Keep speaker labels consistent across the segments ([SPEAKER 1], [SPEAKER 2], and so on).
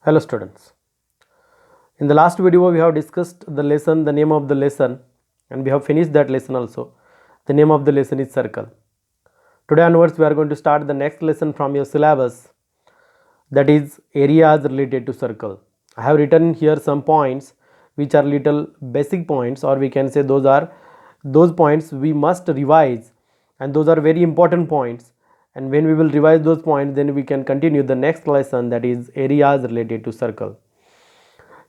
[SPEAKER 1] Hello students. In the last video we have discussed the lesson, the name of the lesson, and we have finished that lesson also. The name of the lesson is circle. Today onwards we are going to start the next lesson from your syllabus, that is areas related to circle. I have written here some points which are little basic points, or we can say those are those points we must revise, and those are very important points. And when we will revise those points, then we can continue the next lesson, that is areas related to circle.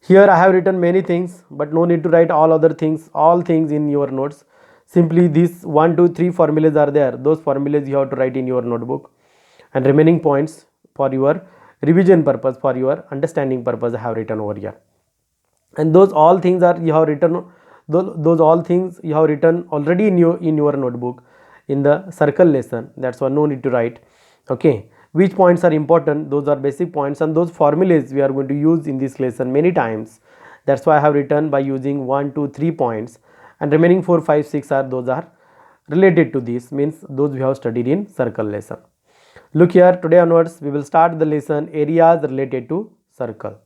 [SPEAKER 1] Here I have written many things, but no need to write all things in your notes. Simply these 1, 2, 3 formulas are there. Those formulas you have to write in your notebook, and remaining points for your revision purpose, for your understanding purpose, I have written over here. And those all things are you have written, those all things you have written already in your notebook in the circle lesson. That's why no need to write. Okay, which points are important? Those are basic points, and those formulas we are going to use in this lesson many times. That's why I have written by using 1, 2, 3 points, and remaining 4, 5, 6 are those are related to this, means those we have studied in circle lesson. Look here, today onwards we will start the lesson areas related to circle.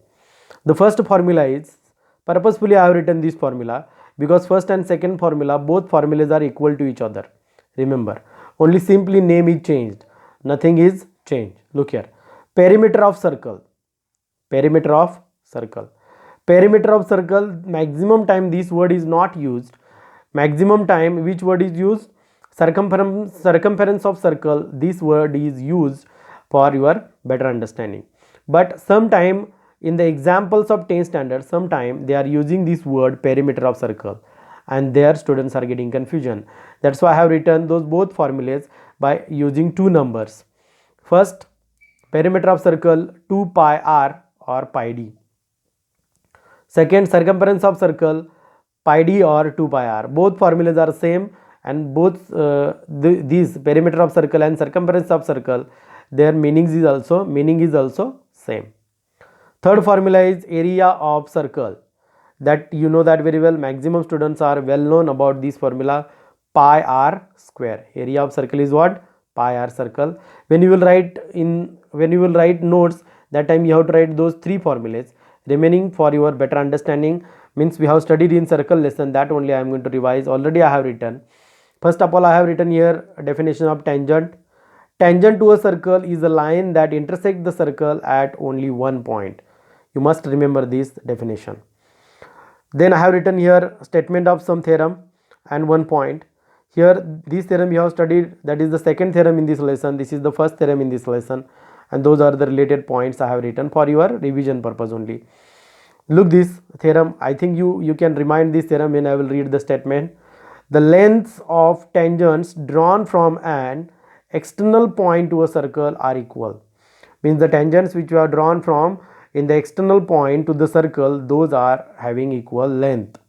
[SPEAKER 1] The first formula is, purposefully I have written this formula because first and second formula, both formulas are equal to each other. Remember, only simply name is changed, nothing is changed. Look here, perimeter of circle, perimeter of circle, perimeter of circle. Maximum time this word is not used. Maximum time which word is used? Circumference of circle. This word is used for your better understanding. But sometime in the examples of 10th standard, sometime they are using this word perimeter of circle, and their students are getting confusion. That's why I have written those both formulas by using two numbers. First, perimeter of circle 2 pi r or pi d. Second, circumference of circle pi d or 2 pi r. Both formulas are same, and both these perimeter of circle and circumference of circle, their meaning is also same. Third formula is area of circle. That you know that very well. Maximum students are well known about this formula, pi r square. Area of circle is what? Pi r circle. When you will write notes, that time you have to write those three formulas. Remaining for your better understanding, means we have studied in circle lesson, that only I am going to revise. Already I have written. First of all, I have written here a definition of tangent. Tangent to a circle is a line that intersects the circle at only one point. You must remember this definition. Then I have written here statement of some theorem and one point. Here this theorem you have studied, that is the second theorem in this lesson. This is the first theorem in this lesson, and those are the related points I have written for your revision purpose only. Look this theorem. I think you can remind this theorem when I will read the statement. The lengths of tangents drawn from an external point to a circle are equal. Means the tangents which you are drawn from in the external point to the circle, those are having equal length.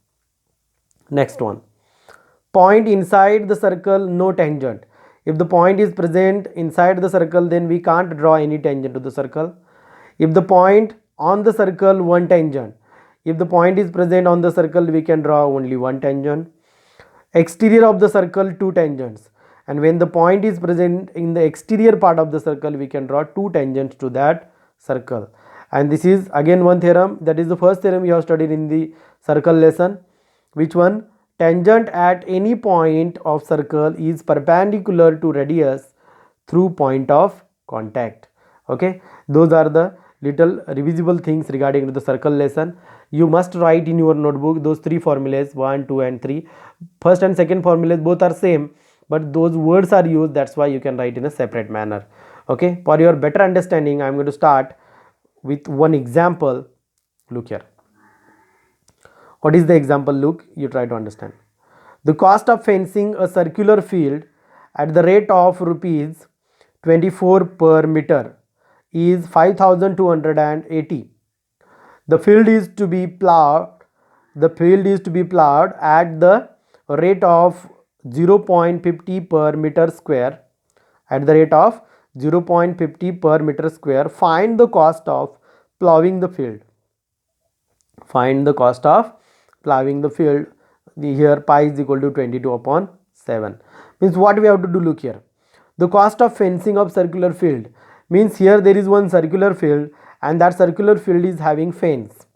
[SPEAKER 1] Next one, point inside the circle, no tangent. If the point is present inside the circle, then we can't draw any tangent to the circle. If the point on the circle, one tangent. If the point is present on the circle, we can draw only one tangent. Exterior of the circle, two tangents. And when the point is present in the exterior part of the circle, we can draw two tangents to that circle. And this is again one theorem, that is the first theorem you have studied in the circle lesson. Which one? Tangent at any point of circle is perpendicular to radius through point of contact. Okay, those are the little revisible things regarding to the circle lesson. You must write in your notebook those three formulas, 1, 2 and 3. First and second formulas both are same, but those words are used, that's why you can write in a separate manner. Okay, for your better understanding, I am going to start with one example. Look here. What is the example? Look, you try to understand. The cost of fencing a circular field at the rate of rupees 24 per meter is 5,280. The field is to be plowed. The field is to be plowed at the rate of 0.50 per meter square. At the rate of 0.50 per meter square. Find the cost of plowing the field. Find the cost of plowing the field. Here pi is equal to 22 upon 7. Means what we have to do, look here. The cost of fencing of circular field means here there is one circular field and that circular field is having fence,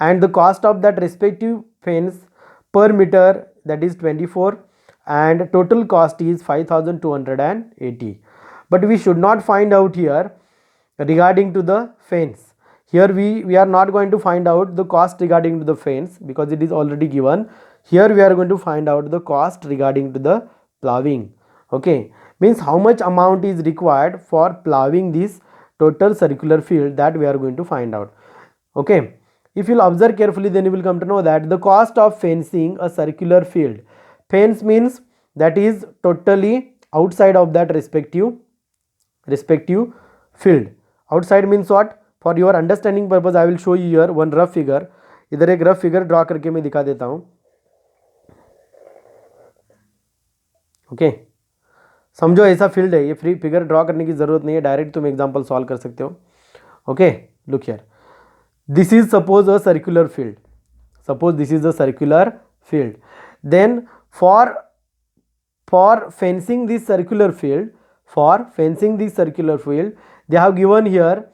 [SPEAKER 1] and the cost of that respective fence per meter, that is 24, and total cost is 5280. But we should not find out here regarding to the fence. Here we are not going to find out the cost regarding to the fence because it is already given. Here we are going to find out the cost regarding to the ploughing. Okay, means how much amount is required for ploughing this total circular field, that we are going to find out. Okay, if you'll observe carefully, then you will come to know that the cost of fencing a circular field, fence means that is totally outside of that respective field. Outside means what? For your understanding purpose I will show you here one rough figure. इधर एक rough figure draw करके मैं दिखा देता हूं. Okay, समझो ऐसा field है, ये फ्री फिगर ड्रॉ करने की जरूरत नहीं है, डायरेक्ट तुम एग्जांपल सॉल्व कर सकते हो. Okay, look here, this is suppose a circular field. Suppose this is a circular field. Then for fencing this circular field, they have given here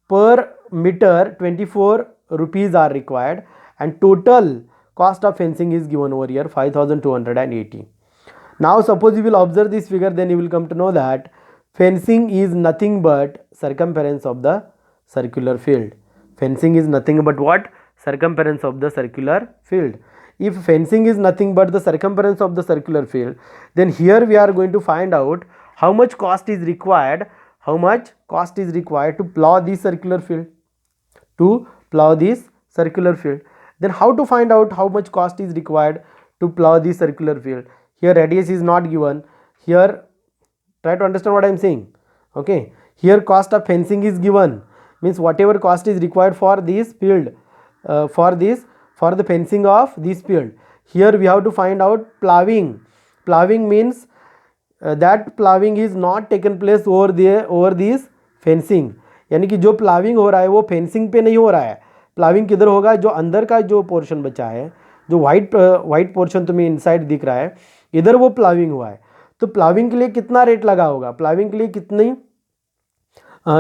[SPEAKER 1] per meter 24 rupees are required, and total cost of fencing is given over here 5280. Now suppose you will observe this figure, then you will come to know that fencing is nothing but circumference of the circular field. Fencing is nothing but what? Circumference of the circular field. If fencing is nothing but the circumference of the circular field, then here we are going to find out how much cost is required, to plow this circular field, Then how to find out how much cost is required to plow this circular field? Here radius is not given. Here try to understand what I am saying. Okay, here cost of fencing is given, means whatever cost is required for this field, for the fencing of this field. Here we have to find out ploughing. Ploughing means that ploughing is not taken place over this fencing, यानी कि जो ploughing हो रहा है वो fencing पे नहीं हो रहा है. प्लाविंग किधर होगा? जो अंदर का जो पोर्शन बचा है, जो वाइट पोर्शन तुम्हें इनसाइड दिख रहा है, इधर वो प्लाविंग हुआ है. तो प्लाविंग के लिए कितना रेट लगा होगा, प्लाविंग के लिए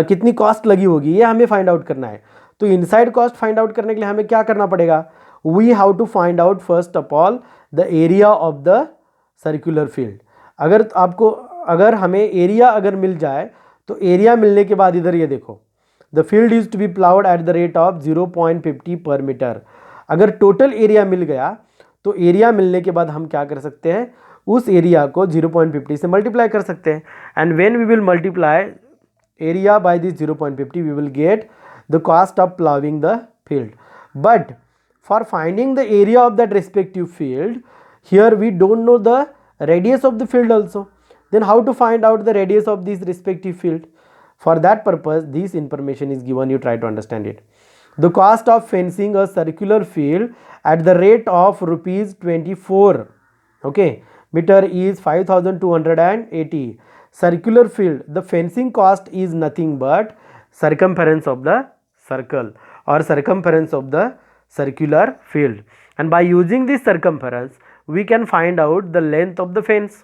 [SPEAKER 1] कितनी कॉस्ट लगी होगी, ये हमें फाइंड आउट करना है. तो इनसाइड कॉस्ट फाइंड आउट करने के लिए हमें क्या करना पड़ेगा? We have to find out first of all the area of the circular field. अगर हमें एरिया अगर मिल जाए, तो एरिया मिलने के बाद इधर ये देखो, the field is to be ploughed at the rate of 0.50 per metre. अगर टोटल एरिया मिल गया, तो एरिया मिलने के बाद हम क्या कर सकते हैं? उस एरिया को 0.50 से मल्टीप्लाई कर सकते हैं. And when we will multiply area by this 0.50, we will get the cost of plowing the field. But for finding the area of that respective field, here we don't know the radius of the field also. Then how to find out the radius of this respective field? For that purpose this information is given, you try to understand it. The cost of fencing a circular field at the rate of rupees 24, okay, meter is 5280. Circular field, the fencing cost is nothing but circumference of the circle or circumference of the circular field, and by using this circumference we can find out the length of the fence.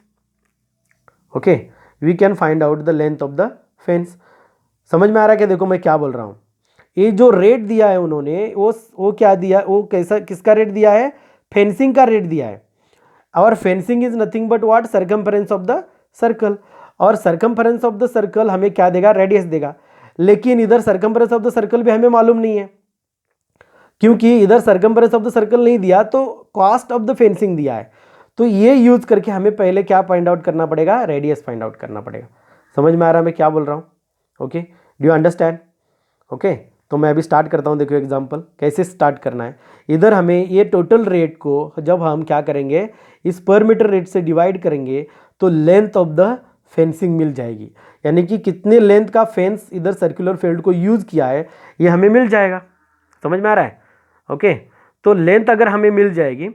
[SPEAKER 1] Okay, we can find out the length of the fence. समझ में आ रहा है क्या? देखो मैं क्या बोल रहा हूँ. ये जो रेट दिया है उन्होंने, वो क्या दिया, वो किसका रेट दिया है? फेंसिंग का रेट दिया है. और fencing is nothing but what? Circumference of the circle. और सर्कमफरेंस ऑफ द सर्कल हमें क्या देगा? रेडियस देगा. लेकिन इधर सर्कमफरेंस ऑफ द सर्कल भी हमें मालूम नहीं है, क्योंकि इधर सर्कमफरेंस ऑफ द सर्कल नहीं दिया, तो कॉस्ट ऑफ द फेंसिंग दिया है. तो ये यूज करके हमें पहले क्या फाइंड आउट करना पड़ेगा? रेडियस फाइंड आउट करना पड़ेगा. समझ में आ रहा है मैं क्या बोल रहा हूँ? Okay, do you understand? Okay, तो मैं अभी स्टार्ट करता हूँ. देखो एग्जाम्पल कैसे स्टार्ट करना है. इधर हमें ये टोटल रेट को जब हम क्या करेंगे, इस पर मीटर रेट से डिवाइड करेंगे, तो लेंथ ऑफ द फेंसिंग मिल जाएगी. यानी कि कितने लेंथ का फेंस इधर सर्कुलर फील्ड को यूज किया है, ये हमें मिल जाएगा. समझ में आ रहा है? ओके, तो लेंथ अगर हमें मिल जाएगी,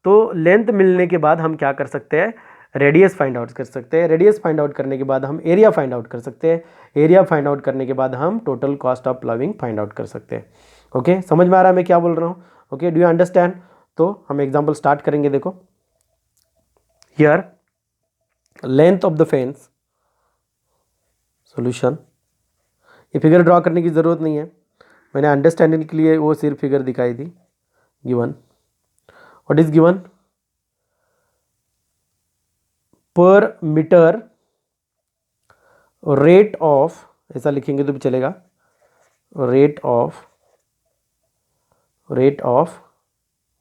[SPEAKER 1] तो लेंथ मिलने के बाद हम क्या कर सकते हैं? रेडियस फाइंड आउट कर सकते हैं. रेडियस फाइंड आउट करने के बाद हम एरिया फाइंड आउट कर सकते हैं. एरिया फाइंड आउट करने के बाद हम total cost of ploughing find out कर सकते हैं. ओके, समझ में आ रहा है मैं क्या बोल रहा हूँ? Okay, do you understand? तो हम एग्जाम्पल स्टार्ट करेंगे. देखो here length of the fence, solution. ये फिगर ड्रॉ करने की ज़रूरत नहीं है. मैंने अंडरस्टैंडिंग के लिए वो सिर्फ फिगर दिखाई थी. Given, what is given? पर मीटर रेट ऑफ, ऐसा लिखेंगे तो भी चलेगा, rate of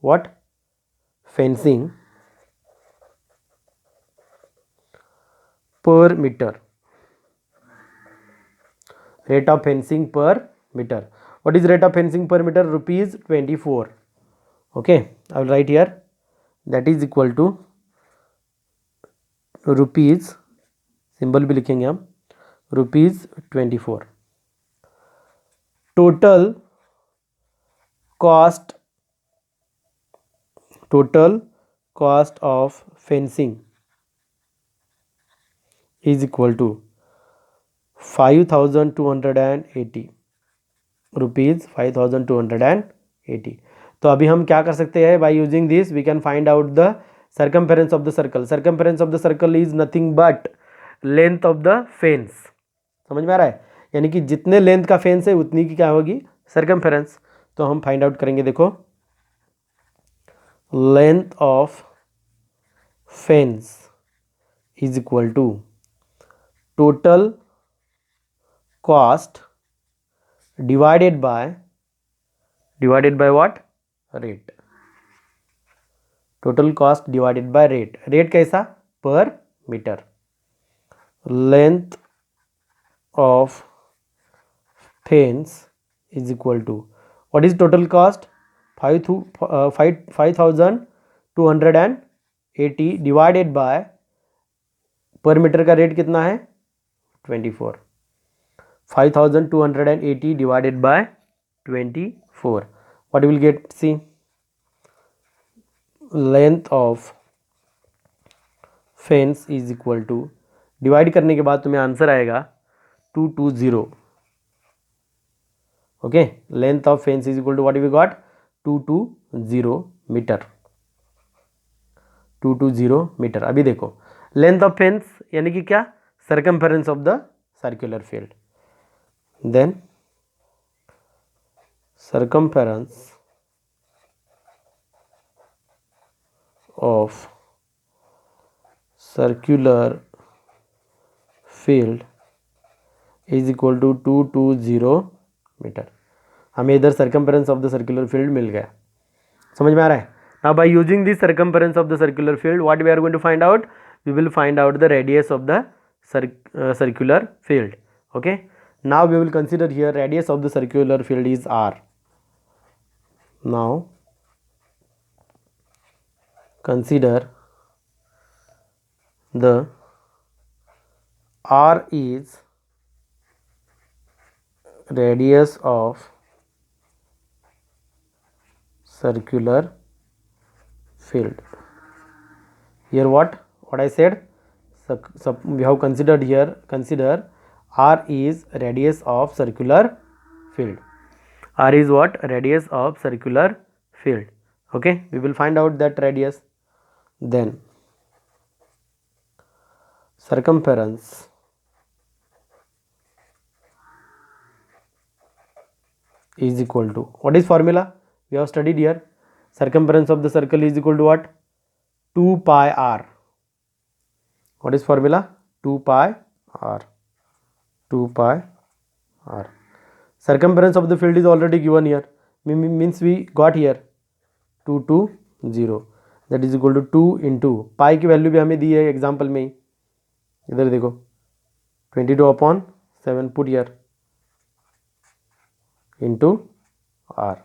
[SPEAKER 1] what? Fencing per meter. Rate of fencing per meter. What is rate of fencing per meter? Rupees 24. Okay, I will write here, that is equal to rupees, symbol भी लिखेंगे हम, rupees 24. total cost of fencing is equal to 5280 rupees, 5280. तो अभी हम क्या कर सकते हैं? By using this we can find out the circumference of the circle. Circumference of the circle is nothing but length of the fence. समझ में आ रहा है? यानी कि जितने लेंथ का फेंस है उतनी की क्या होगी? सर्कमफेरेंस. तो हम फाइंड आउट करेंगे. देखो, length of fence is equal to total cost divided by what? Rate. Total cost divided by rate. Rate कैसा? Per meter. Length of fence is equal to, what is total cost? 5280 divided by per meter का rate कितना है? 24. 5280 divided by 24. What you will get? See, length of fence is equal to, divide करने के बाद तुम्हें answer आएगा 220. Okay, length of fence is equal to what we got? 220 metre. 220 metre. अभी देखो, लेंथ ऑफ फेंस यानी कि क्या? Circumference of the circular field. Then circumference of circular field is equal to 220 metre. हमें इधर circumference of the circular field मिल गया. समझ में आ रहा है? Now by using this circumference of the circular field, what we are going to find out? We will find out the radius of the circular field. Okay. Now we will consider here radius of the circular field is r. Now consider the r is radius of circular field. Here what I said? We have considered here, consider r is radius of circular field. R is what? Radius of circular field. Okay, we will find out that radius. Then circumference is equal to, what is formula? We have studied here. Circumference of the circle is equal to what? 2 pi r. What is formula? 2 pi r. 2 pi r. Circumference of the field is already given here. Means we got here 220. That is equal to 2 into pi की value भी हमें दी है example में ही. इधर देखो, 22/7 put here into r.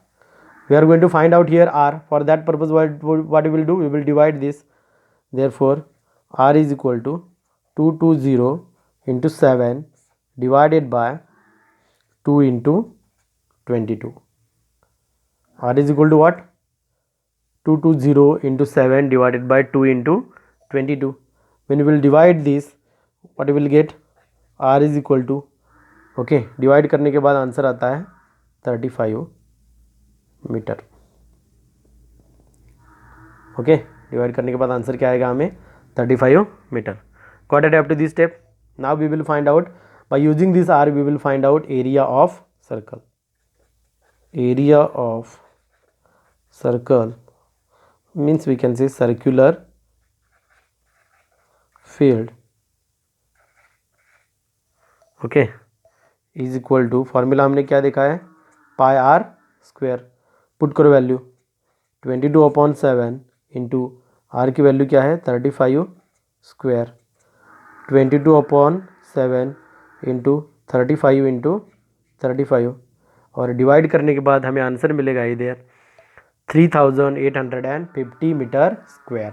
[SPEAKER 1] We are going to find out here r. For that purpose what we will do? We will divide this. Therefore r is equal to 220 into 7 divided by 2 into 22. R is equal to what? 220 into 7 divided by 2 into 22. When we will divide this, what we will get? R is equal to, okay, divide करने के बाद answer आता है 35 metre. Okay, divide करने के बाद answer क्या आएगा हमें? 35 metre. Got it up to this step? Now we will find out, by using this r we will find out area of circle. area of circle means we can say circular field, okay, is equal to, formula हमने क्या देखा है, pi r square, put करो value 22/7 into r की value क्या है 35 square, 22/7 into 35 into 35 और divide करने के बाद हमें आंसर मिलेगा इधर 3850 metre square,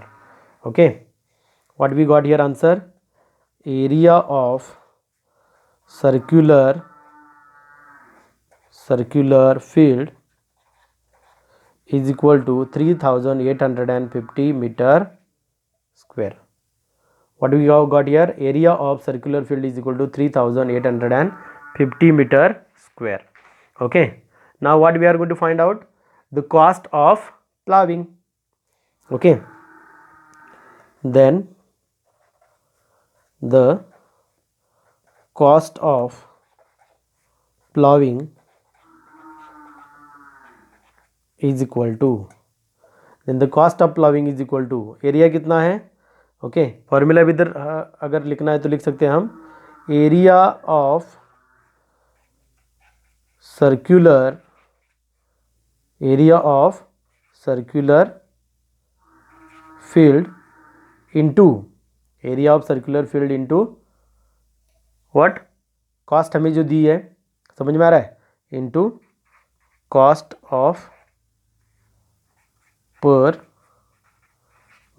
[SPEAKER 1] okay. What we got here answer, area of circular field is equal to 3850 meter square. What we have got here, area of circular field is equal to 3850 meter square, okay. Now what we are going to find out, the cost of ploughing, okay. Then the cost of ploughing is equal to, then the cost of ploughing is equal to, area कितना है, okay. Formula भी इधर अगर लिखना है तो लिख सकते हैं हम, area of circular field into area of circular field into what, cost हमें जो दी है, समझ में आ रहा है, into cost of per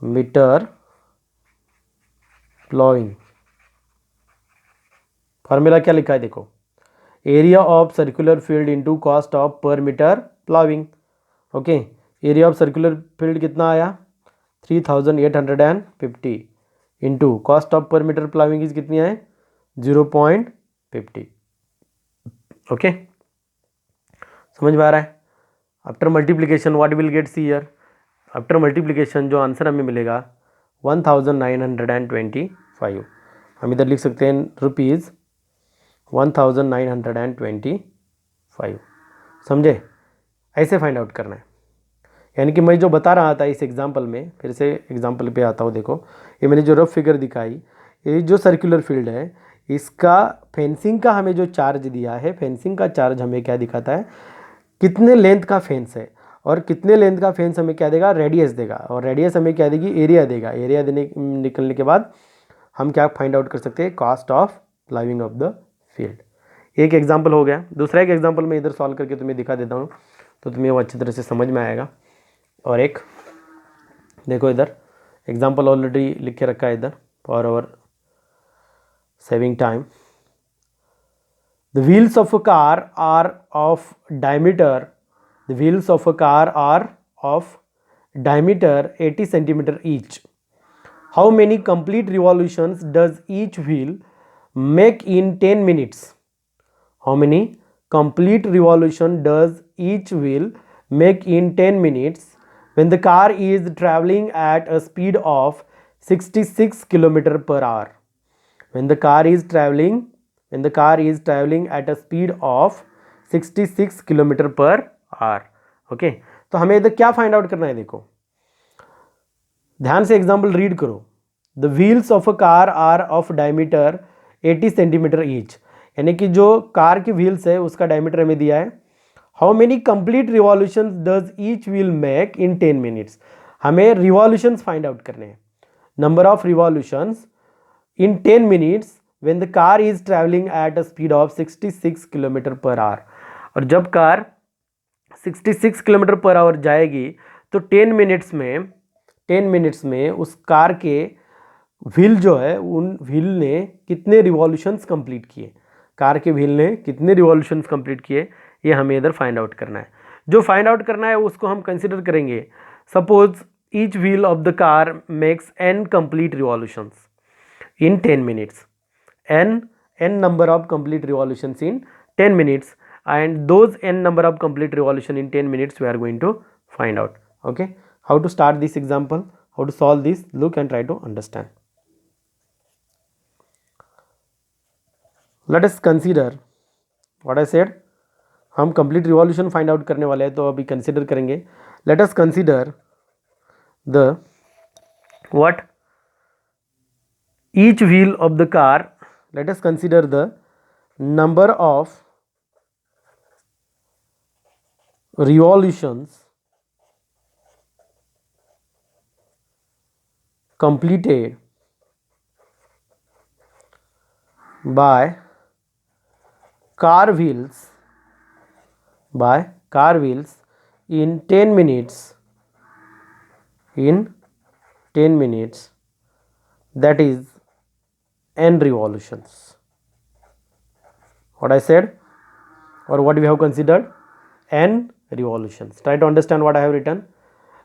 [SPEAKER 1] metre ploughing. Formula क्या लिखा है देखो, area of circular field into cost of per metre ploughing, okay. Area of circular field कितना आया 3850 into cost of per metre ploughing is कितनी है 0.50, ओके. समझ में आ रहा है. After multiplication what will get see here, after multiplication जो आंसर हमें मिलेगा 1925, हम इधर लिख सकते हैं रुपीज़ 1925, समझे. ऐसे फाइंड आउट करना है, यानी कि मैं जो बता रहा था इस एग्जांपल में, फिर से एग्जांपल पे आता हूँ. देखो ये मैंने जो रफ फिगर दिखाई, ये जो सर्कुलर फील्ड है इसका फेंसिंग का हमें जो चार्ज दिया है, फेंसिंग का चार्ज हमें क्या दिखाता है, कितने लेंथ का फेंस है, और कितने लेंथ का फेंस हमें क्या देगा, रेडियस देगा, और रेडियस हमें क्या देगी, एरिया देगा. एरिया देने निकलने के बाद हम क्या फाइंड आउट कर सकते हैं, cost of प्लाइंग of the field. एक एग्जांपल हो गया. दूसरा एक एग्जांपल मैं इधर सॉल्व करके तुम्हें दिखा देता हूँ तो तुम्हें वो अच्छी तरह से समझ में आएगा. और एक देखो इधर एग्जांपल ऑलरेडी लिख के रखा है इधर for our saving time. The wheels of a car are of diameter, the wheels of a car are of diameter 80 centimeter each. How many complete revolutions does each wheel make in 10 minutes? How many complete revolution does each wheel make in 10 minutes when the car is traveling at a speed of 66 km per hour? When the car is traveling at a speed of 66 km per hour, okay. तो हमें इधर क्या find out करना है, देखो ध्यान से example read करो. The wheels of a car are of diameter 80 centimetre each, यानी कि जो कार की व्हील्स है उसका डायमीटर हमें दिया है. How many complete revolutions does each wheel make in 10 minutes, हमें रिवॉल्यूशंस फाइंड आउट करने हैं, number of revolutions in 10 minutes when the car is travelling at a speed of 66 kilometre per hour. और जब car 66 kilometre per hour जाएगी तो 10 minutes में उस car के व्हील जो है, उन व्हील ने कितने रिवॉल्यूशंस कंप्लीट किए, कार के व्हील ने कितने रिवॉल्यूशंस कंप्लीट किए, ये हमें इधर फाइंड आउट करना है. जो फाइंड आउट करना है उसको हम कंसिडर करेंगे. Suppose each wheel of the car makes n complete revolutions in 10 minutes, n number of complete revolutions in 10 minutes, and those n number of complete revolution in 10 minutes we are going to find out, okay. How to start this example, how to solve this, look and try to understand. Let us consider what I said, हम complete revolution find out करने वाले हैं, तो अभी consider करेंगे. Let us consider the what each wheel of the car. Let us consider the number of revolutions completed by car wheels in 10 minutes, that is n revolutions. What I said, or what we have considered, n revolutions. Try to understand what I have written.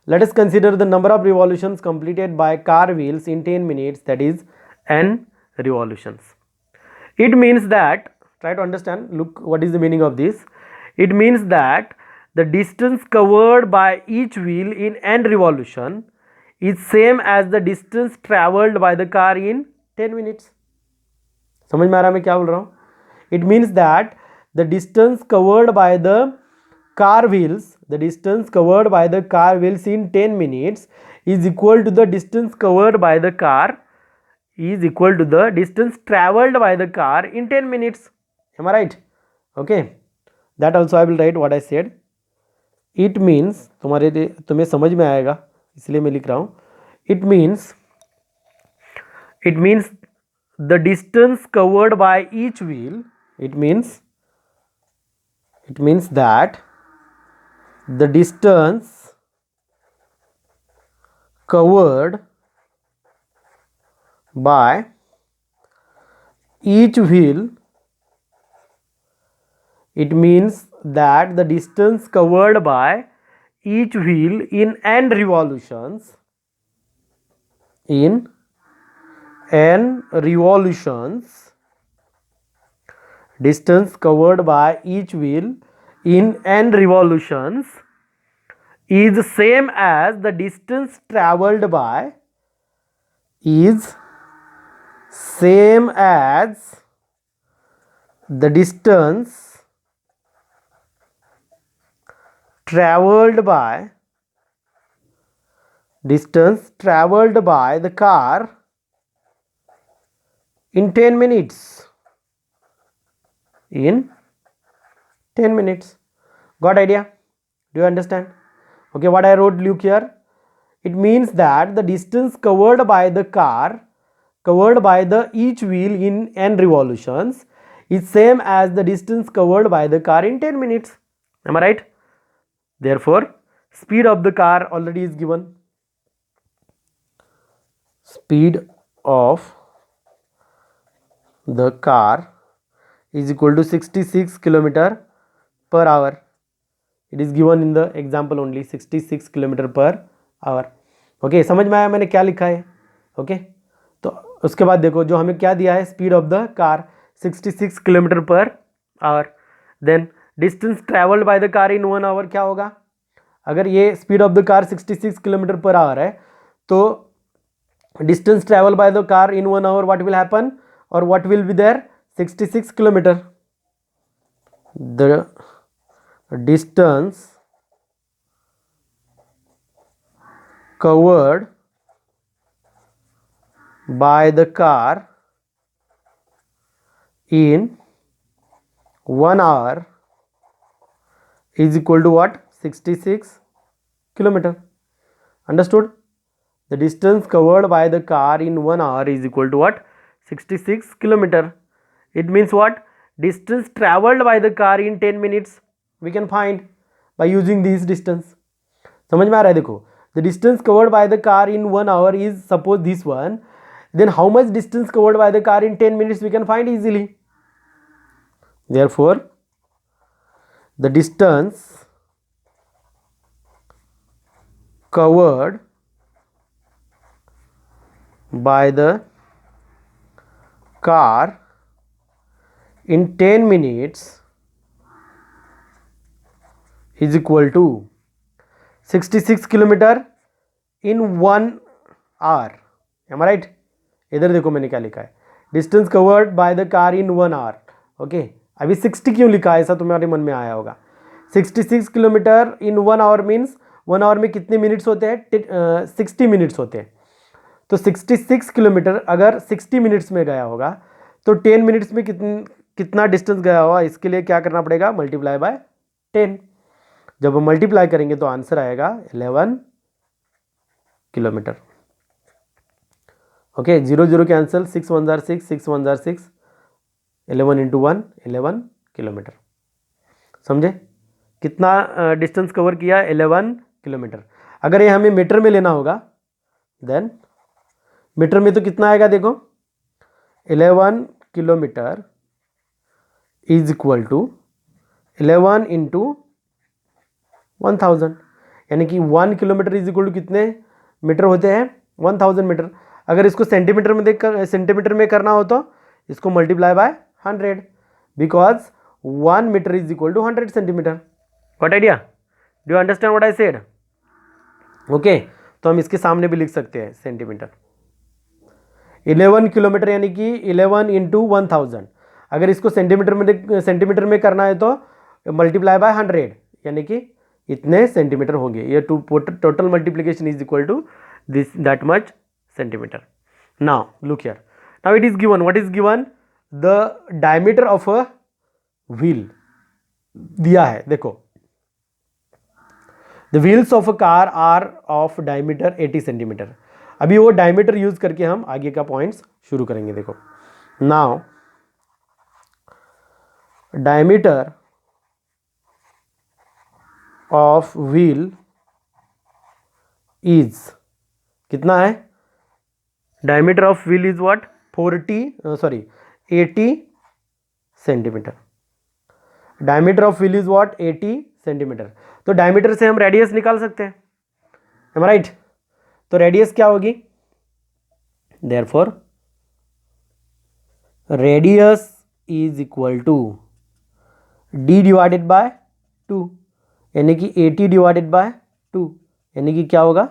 [SPEAKER 1] Let us consider the number of revolutions completed by car wheels in 10 minutes, that is n revolutions. It means that, try to understand, look what is the meaning of this. It means that the distance covered by each wheel in n revolution is same as the distance traveled by the car in 10 minutes. समझ में आ रहा है मैं क्या बोल रहा हूँ? It means that the distance covered by the car wheels in 10 minutes is equal to the distance covered by the car is equal to the distance traveled by the car in 10 minutes. Am I right? Okay, that also I will write what I said. It means, तुम्हें समझ में आएगा इसलिए मैं लिख रहा हूँ. It means the distance covered by each wheel, it means that the distance covered by each wheel, it means that the distance covered by each wheel in n revolutions distance covered by each wheel in n revolutions is same as the distance traveled by the distance traveled by the car in 10 minutes. Got idea? Do you understand? Okay, what I wrote Luke here, it means that the distance covered by the each wheel in n revolutions is same as the distance covered by the car in 10 minutes. Am I right? Therefore, speed of the car already is given. Speed of the car is equal to 66 km per hour. It is given in the example only, 66 km per hour. Okay, समझ में आया मैंने क्या लिखा है? Okay, तो उसके बाद देखो जो हमें क्या दिया है, speed of the car 66 km per hour. Then distance travelled by the car in 1 hour क्या होगा? अगर ये speed of the car 66 km per hour है, तो distance travel by the car in 1 hour, what will happen, or what will be there? 66 km. The distance covered by the car in 1 hour is equal to what? 66 km. Understood? The distance covered by the car in 1 hour is equal to what? 66 km. It means what? Distance traveled by the car in 10 minutes we can find by using this distance. समझ में आ रहा है? देखो, the distance covered by the car in 1 hour is suppose this one, then how much distance covered by the car in 10 minutes we can find easily. Therefore, the distance covered by the car in 10 minutes is equal to 66 km in 1 hour. Am I right? इधर देखो मैंने क्या लिखा है, distance covered by the car in 1 hour. Okay, अभी 60 क्यों लिखा है, ऐसा तुम्हारे मन में आया होगा। 66 kilometre in 1 hour means 1 hour में कितने मिनट्स होते हैं, 60 मिनट्स होते हैं। तो 66 किलोमीटर अगर 60 मिनट्स में गया होगा तो 10 मिनट्स में कितना डिस्टेंस गया होगा, इसके लिए क्या करना पड़ेगा, मल्टीप्लाई बाय 10। जब हम मल्टीप्लाई करेंगे तो आंसर आएगा 11 kilometre. Okay, 0 0 cancel, 6 1 jar 6, 6 1 jar 6, 11 into 1 11 kilometre. समझे कितना डिस्टेंस कवर किया, 11 किलोमीटर। अगर ये हमें मीटर में लेना होगा देन मीटर में तो कितना आएगा, देखो 11 kilometre is equal to 11 into 1000, यानी कि 1 किलोमीटर इज इक्वल टू कितने मीटर होते हैं, 1000 मीटर। अगर इसको सेंटीमीटर में करना हो तो इसको multiply by 100 because 1 metre is equal to 100 centimetre. What idea, do you understand what I said? Okay, तो हम इसके सामने भी लिख सकते हैं सेंटीमीटर। 11 किलोमीटर यानी कि 11 इंटू 1000। अगर इसको सेंटीमीटर में करना है तो मल्टीप्लाई बाय 100, यानी कि इतने सेंटीमीटर होंगे। ये total multiplication is equal to this that much centimetre. Now look here, now it is given, what is given, the diameter of a wheel दिया है। देखो the wheels of a car are of diameter 80 centimetre. अभी वो diameter use करके हम आगे का points शुरू करेंगे। देखो now diameter of wheel is कितना है, diameter of wheel is what, 80 centimetre. Diameter of wheel is what, 80 centimetre. तो डायमीटर से हम रेडियस निकाल सकते हैं, एम राइट? तो रेडियस क्या होगी, therefore radius is equal to d divided by 2, यानी कि 80 डिवाइडेड बाय 2, यानी कि क्या होगा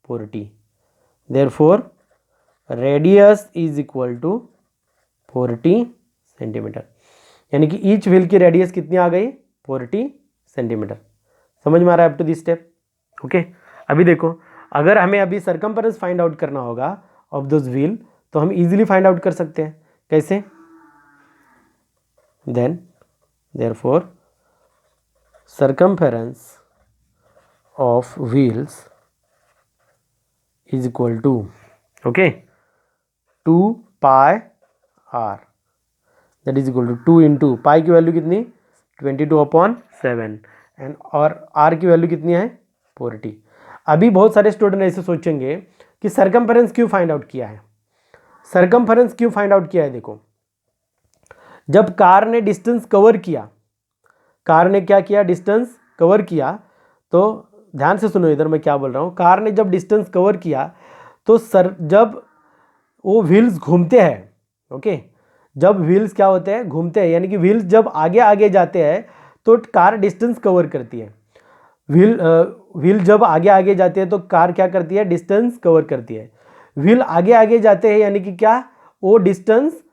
[SPEAKER 1] 40। Therefore radius is equal to 40 centimetre, यानी कि ईच व्हील की रेडियस कितनी आ गई, 40 सेंटीमीटर। समझ में आ रहा है up to this step? Okay, अभी देखो अगर हमें अभी सरकमफेरेंस फाइंड आउट करना होगा ऑफ दोज व्हील तो हम इजीली फाइंड आउट कर सकते हैं। कैसे? Then therefore circumference of wheels is equal to, okay, 2 pi r, that is equal to 2 into pi की वैल्यू कितनी 22/7 एंड और r की वैल्यू कितनी है 40। अभी बहुत सारे स्टूडेंट ऐसे सोचेंगे कि सरकमफेरेंस क्यों फाइंड आउट किया है, सरकमफेरेंस क्यों फाइंड आउट किया है। देखो जब कार ने डिस्टेंस कवर किया, कार ने क्या किया, डिस्टेंस कवर किया, तो ध्यान से सुनो इधर मैं क्या बोल रहा हूँ। कार ने जब डिस्टेंस कवर किया तो जब वो व्हील्स घूमते हैं, ओके, जब व्हील्स क्या होते हैं, घूमते हैं, यानी कि व्हील्स जब आगे आगे जाते हैं तो कार डिस्टेंस कवर करती है। व्हील जब आगे आगे जाते हैं तो कार क्या करती है, डिस्टेंस कवर करती है। व्हील आगे आगे जाते हैं यानी कि क्या, वो डिस्टेंस,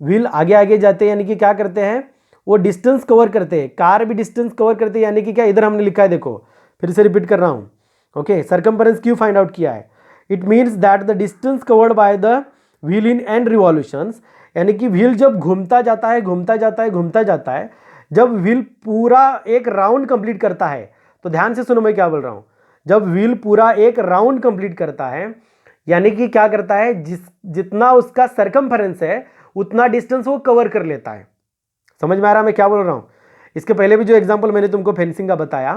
[SPEAKER 1] व्हील आगे आगे जाते हैं यानी कि क्या करते हैं, वो डिस्टेंस कवर करते हैं। कार भी डिस्टेंस कवर करते हैं यानी कि क्या, इधर हमने लिखा है, देखो फिर से रिपीट कर रहा हूँ। ओके, सरकमफेरेंस क्यों फाइंड आउट किया है, it means that the distance covered by the wheel in and revolutions, यानी कि व्हील जब घूमता जाता है घूमता जाता है घूमता जाता है, जब व्हील पूरा एक राउंड कंप्लीट करता है, तो ध्यान से सुनो मैं क्या बोल रहा हूँ, जब व्हील पूरा एक राउंड कंप्लीट करता है यानी कि क्या करता है, जितना उसका सरकमफेरेंस है उतना डिस्टेंस वो कवर कर लेता है। समझ में आ रहा है मैं क्या बोल रहा हूँ? इसके पहले भी जो एग्जांपल मैंने तुमको फेंसिंग का बताया,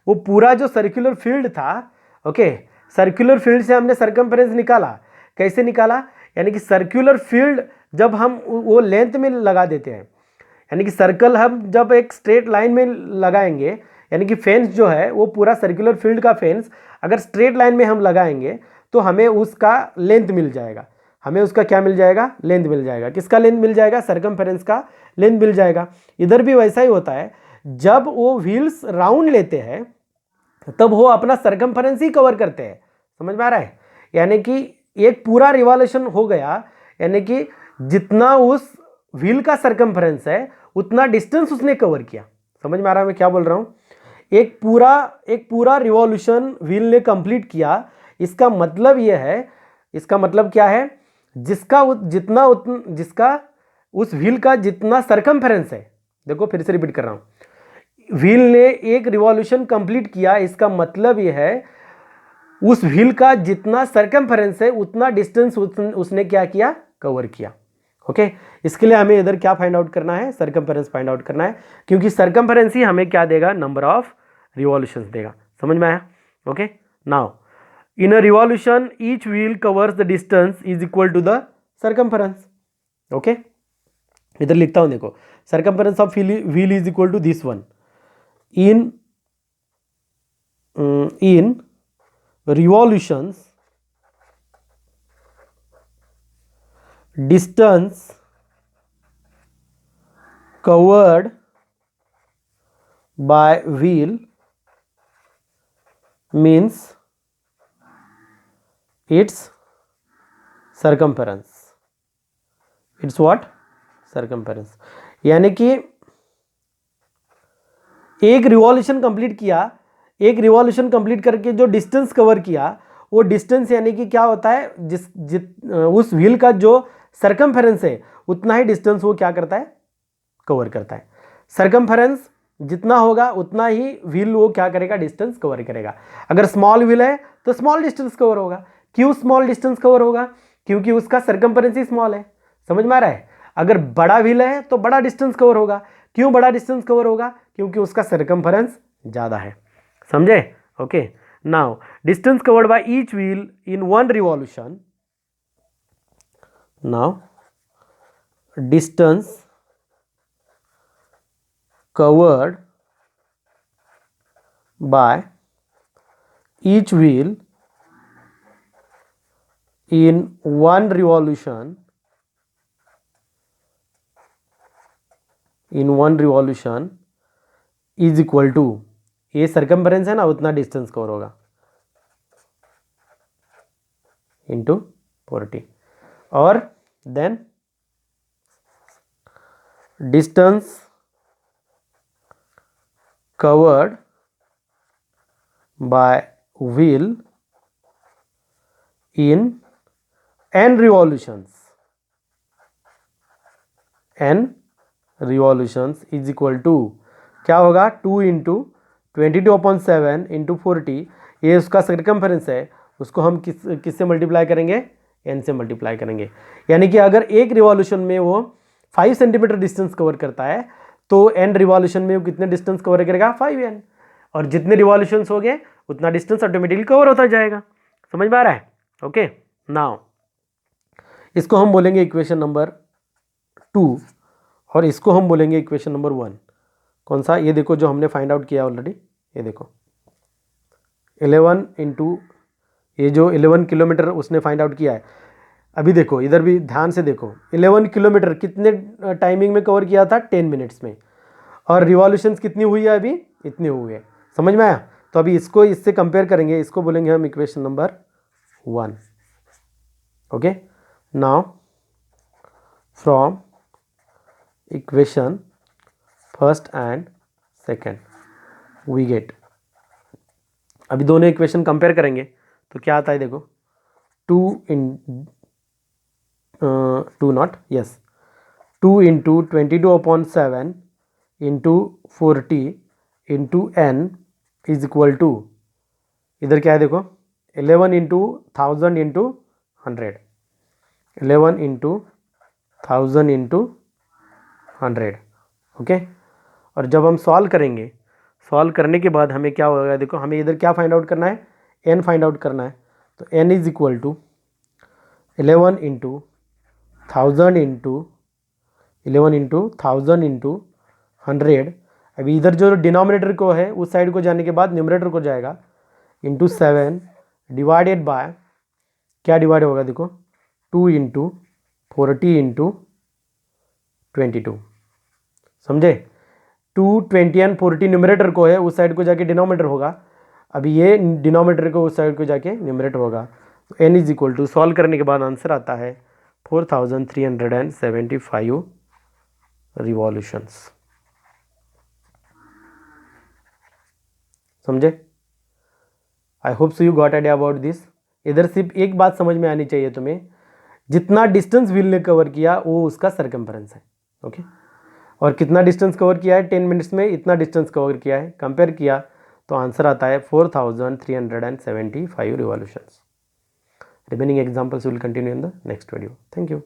[SPEAKER 1] वो पूरा जो सर्कुलर फील्ड था, ओके, सर्कुलर फील्ड से हमने सरकमफेरेंस निकाला। कैसे निकाला, यानी कि सर्कुलर फील्ड जब हम वो लेंथ में लगा देते हैं, यानी कि सर्कल हम जब एक स्ट्रेट लाइन में लगाएंगे, यानी कि फेंस जो है वो पूरा सर्कुलर फील्ड का फेंस अगर स्ट्रेट लाइन में हम लगाएंगे तो हमें उसका लेंथ मिल जाएगा। हमें उसका क्या मिल जाएगा, लेंथ मिल जाएगा। किसका लेंथ मिल जाएगा, सरकमफेरेंस का लेंथ मिल जाएगा। इधर भी वैसा ही होता है, जब वो व्हील्स राउंड लेते हैं तब वो अपना सरकमफेरेंस ही कवर करते हैं। समझ में आ रहा है? यानी कि एक पूरा रिवॉल्यूशन हो गया, यानी कि जितना उस व्हील का सरकमफेरेंस है उतना डिस्टेंस उसने कवर किया। समझ में आ रहा है मैं क्या बोल रहा हूँ? एक पूरा रिवॉल्यूशन व्हील ने कंप्लीट किया, इसका मतलब यह है, इसका मतलब क्या है, जिसका उस व्हील का जितना सरकमफेरेंस है, देखो फिर से रिपीट कर रहा हूं, व्हील ने एक रिवॉल्यूशन कंप्लीट किया, इसका मतलब यह है उस व्हील का जितना सरकमफेरेंस है उतना डिस्टेंस उसने क्या किया, कवर किया। ओके, इसके लिए हमें इधर क्या फाइंड आउट करना है, सरकमफेरेंस फाइंड आउट करना है, क्योंकि सरकमफेरेंस ही हमें क्या देगा, नंबर ऑफ रिवॉल्यूशंस देगा। समझ में आया? Okay, now in a revolution each wheel covers the distance is equal to the circumference. Okay, इधर लिखता हूं, देखो, circumference of wheel is equal to this one. In revolutions distance covered by wheel means its circumference. It's what? Circumference. यानी कि एक revolution complete किया, एक revolution complete करके जो डिस्टेंस कवर किया, वो डिस्टेंस यानी कि क्या होता है, उस व्हील का जो सरकमफेरेंस है उतना ही डिस्टेंस वो क्या करता है, कवर करता है। सरकमफेरेंस जितना होगा उतना ही व्हील वो क्या करेगा, डिस्टेंस कवर करेगा। अगर स्मॉल व्हील है तो स्मॉल डिस्टेंस कवर होगा। क्यों स्मॉल डिस्टेंस कवर होगा? क्योंकि उसका सरकमफेरेंस ही स्मॉल है। समझ में आ रहा है? अगर बड़ा व्हील है तो बड़ा डिस्टेंस कवर होगा। क्यों बड़ा डिस्टेंस कवर होगा? क्योंकि उसका सरकमफेरेंस ज्यादा है। समझे? Okay, now distance covered by each wheel in one revolution, now distance covered by each wheel in one revolution is equal to, ये सरकमफेरेंस है ना, उतना डिस्टेंस कवर होगा इंटू 40, और then distance covered by wheel in n revolutions is equal to, क्या होगा, 2 into 22/7 into 40, ये उसका सरकमफेरेंस है, उसको हम किससे मल्टीप्लाई करेंगे, n से मल्टीप्लाई करेंगे। यानी कि अगर एक रिवॉल्यूशन में वो 5 सेंटीमीटर डिस्टेंस कवर करता है तो n रिवॉल्यूशन में वो कितने डिस्टेंस कवर करेगा, 5n, और जितने रिवॉल्यूशंस हो गए उतना डिस्टेंस ऑटोमेटिकली कवर होता जाएगा। समझ में आ रहा है? ओके, नाउ इसको हम बोलेंगे इक्वेशन नंबर 2 और इसको हम बोलेंगे इक्वेशन नंबर 1। कौन सा? ये देखो जो हमने फाइंड आउट किया ऑलरेडी, ये देखो 11 इंटू, ये जो 11 किलोमीटर उसने फाइंड आउट किया है। अभी देखो इधर भी ध्यान से देखो, 11 किलोमीटर कितने टाइमिंग में कवर किया था, 10 मिनट्स में, और रिवॉल्यूशंस कितनी हुई है अभी, इतनी हुई है। समझ में आया? तो अभी इसको इससे कंपेयर करेंगे, इसको बोलेंगे हम equation number 1। Okay, now from equation first and second we get, अभी दोनों इक्वेशन कंपेयर करेंगे तो क्या आता है, देखो 2 into 22/7 into 40 into n is equal to, इधर क्या है देखो 11 into 1000 into 100, 11 into 1000 into 100। Okay, और जब हम सॉल्व करेंगे, सॉल्व करने के बाद हमें क्या होगा, देखो हमें इधर क्या फाइंड आउट करना है, n फाइंड आउट करना है। तो n is equal to 11 into 1000 into 11 into 1000 into 100। अभी इधर जो डिनोमिनेटर को है उस साइड को जाने के बाद न्यूमरेटर को जाएगा, इंटू 7 डिवाइडेड बाय, क्या डिवाइड होगा देखो, 2 इंटू 40 इंटू 22। समझे? 2, 20 एंड 40 न्यूमरेटर को है, उस साइड को जाके डिनोमिनेटर होगा। अभी ये डिनोमिनेटर को उस साइड को जाके न्यूमरेटर होगा। तो n is equal to, solve करने के बाद आंसर आता है 4375 रिवॉल्यूशंस। समझे? I hope so you got idea about this. इधर सिर्फ एक बात समझ में आनी चाहिए तुम्हें, जितना डिस्टेंस व्हील ने कवर किया वो उसका सर्कम्फरेंस है। ओके, और कितना डिस्टेंस कवर किया है 10 मिनट्स में, इतना डिस्टेंस कवर किया है, कंपेयर किया तो आंसर आता है 4375 revolutions. Remaining examples will continue in the next video. Thank you.